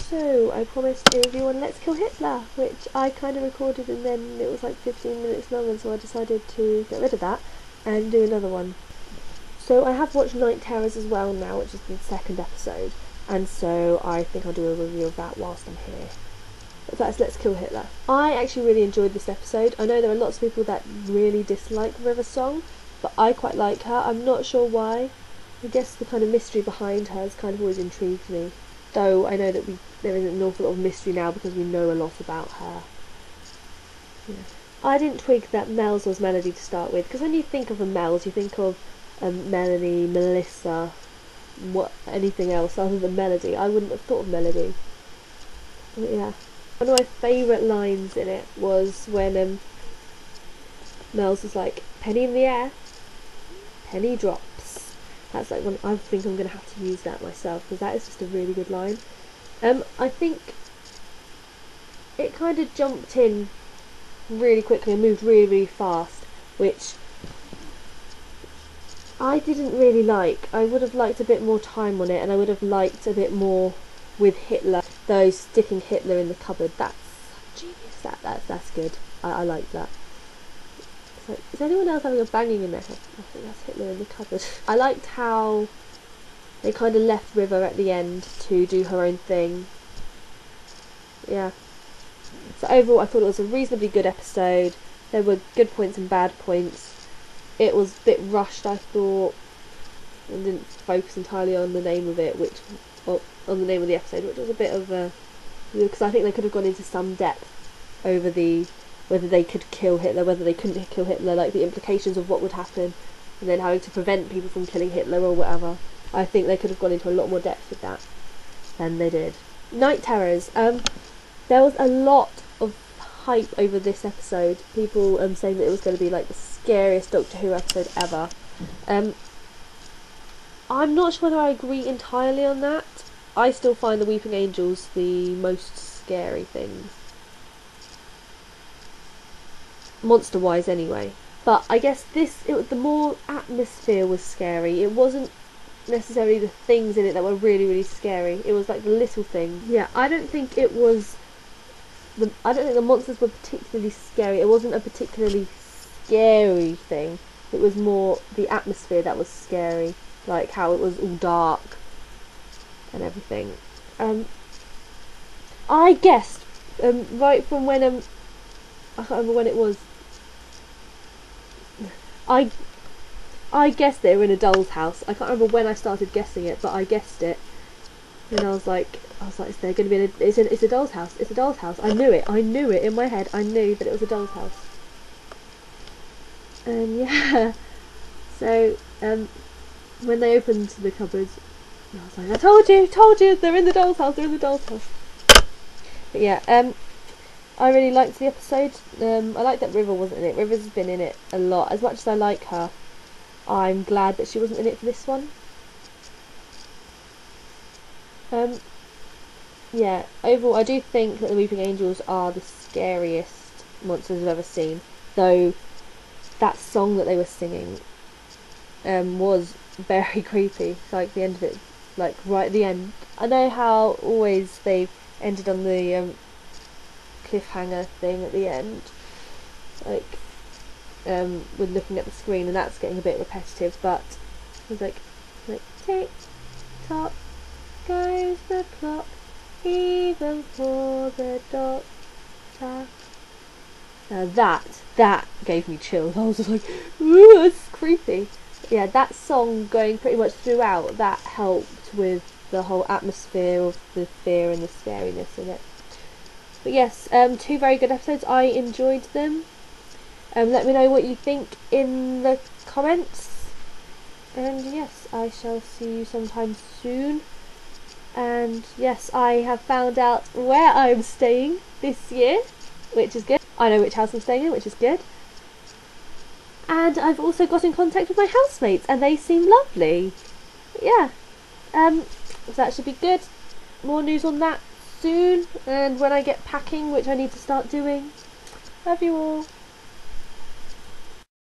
So I promised a review on Let's Kill Hitler, which I kind of recorded and then it was like 15 minutes long, and so I decided to get rid of that and do another one. So I have watched Night Terrors as well now, which is the second episode, and so I think I'll do a review of that whilst I'm here. But that's Let's Kill Hitler. I actually really enjoyed this episode. I know there are lots of people that really dislike River Song, but I quite like her. I'm not sure why. I guess the kind of mystery behind her has kind of always intrigued me. Though I know that there isn't an awful lot of mystery now because we know a lot about her. Yeah. I didn't twig that Mel's was Melody to start with, because when you think of a Mel's, you think of Melanie, Melissa, anything else other than Melody. I wouldn't have thought of Melody. But yeah. One of my favourite lines in it was when Mel's was like, "Penny in the air, penny drops." That's like one. I think I'm going to have to use that myself, because that is just a really good line. I think it kind of jumped in really quickly and moved really, really fast, which I didn't really like. I would have liked a bit more time on it, and I would have liked a bit more with Hitler, though sticking Hitler in the cupboard, that's genius. That's good. I like that. It's like, is anyone else having a banging in their head? I think that's Hitler in the cupboard. I liked how they kind of left River at the end to do her own thing. Yeah. So overall I thought it was a reasonably good episode. There were good points and bad points. It was a bit rushed, I thought, and didn't focus entirely on the name of it, on the name of the episode, which was a bit of a... because I think they could have gone into some depth over whether they could kill Hitler, whether they couldn't kill Hitler, like the implications of what would happen, and then having to prevent people from killing Hitler or whatever. I think they could have gone into a lot more depth with that than they did. Night Terrors. There was a lot of hype over this episode. People saying that it was going to be like the scariest Doctor Who episode ever. I'm not sure whether I agree entirely on that. I still find the Weeping Angels the most scary things. Monster-wise anyway. But I guess the more atmosphere was scary. It wasn't necessarily the things in it that were really, really scary. It was like the little things. Yeah, I don't think the monsters were particularly scary. It wasn't a particularly scary thing. It was more the atmosphere that was scary. Like how it was all dark and everything. I guessed right from when I can't remember when it was. I guessed they were in a doll's house. I can't remember when I started guessing it, but I guessed it. And I was like, is there going to be it's a doll's house. It's a doll's house. I knew it in my head. I knew that it was a doll's house. And yeah, so when they opened the cupboards, I was like, I told you, they're in the doll's house. But yeah, I really liked the episode. I like that River wasn't in it. River's been in it a lot. As much as I like her, I'm glad that she wasn't in it for this one. Yeah, overall I do think that the Weeping Angels are the scariest monsters I've ever seen, though that song that they were singing was very creepy. Like the end of it, like right at the end. I know how always they've ended on the cliffhanger thing at the end, like with looking at the screen, and that's getting a bit repetitive, but it was like tick tock goes the clock, even for the doctor. Now that gave me chills. I was just like, ooh, that's creepy. Yeah, that song going pretty much throughout, that helped with the whole atmosphere of the fear and the scariness in it. But yes, two very good episodes. I enjoyed them. Let me know what you think in the comments. And yes, I shall see you sometime soon. And yes, I have found out where I'm staying this year, which is good. I know which house I'm staying in, which is good. And I've also got in contact with my housemates, and they seem lovely. Yeah, so that should be good. More news on that soon, and when I get packing, which I need to start doing. Love you all.